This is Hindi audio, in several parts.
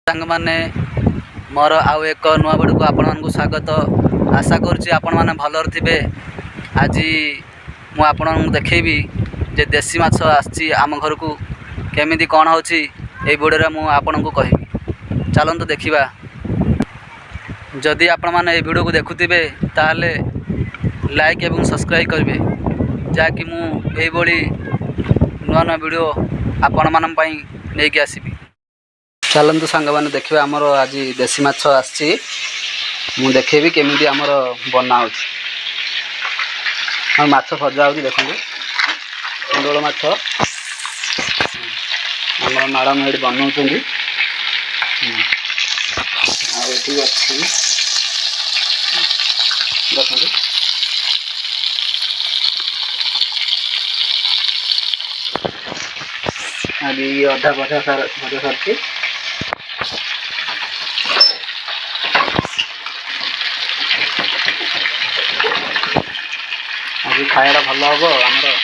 सांग माने मोर आउ एक नुआ वीडियो को आपण मानकु स्वागत। आशा करुच्ची आपण माने भलर थिबे। आज मु आपण देखेबी जे देसी माछ आछि आम घर को केमिति कोन होछि ए वीडियो रे मु आपण को कहबी। चलंतु देखिबा। जदि आपण माने ए वीडियो को देखुथिबे ताले लाइक एवं सब्सक्राइब करबे जाकि मु एई बोली नुआ नुआ वीडियो आपण मानन पई नेकी आसीबी। चलतु सांग मैंने देखिए आमर आज देसी माछ आसी मुझे देखेबी केमी आमर बना माछ भजा हो देखो कंदोल माछ आम मैडम ये बनाऊँ अच्छी देखो आज ये अधा भजा सरती आज खाया भल हम आमर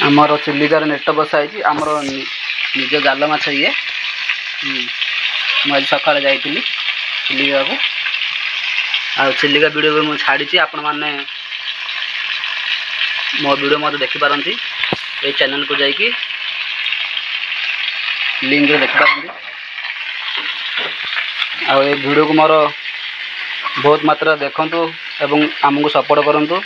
आमर चिलिकार नेट बसाई आमर निज जाल माछ ये मुझे सकाଳେ जाइली चिलिका को आ चिलिका वीडियो भी मुझे छाड़ी आपण मैंने मो वीडियो मत देखिपारती ये चैनल को जाइए लिंक देखिपारती आ ये वीडियो को मोर बहुत मात्रा देखंतु एवं आमको सपोर्ट करंतु।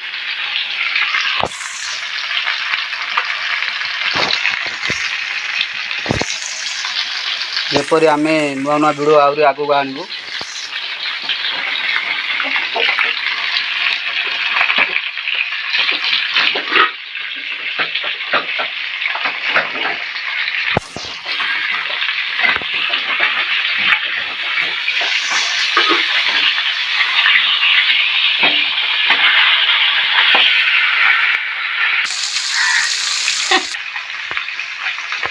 जेपरी आमे नुआ नुआ वीडियो आउरी आगु आनबु।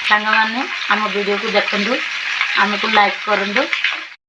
सांग माने आम वीडियो को देखंतु आमको लाइक करंतु।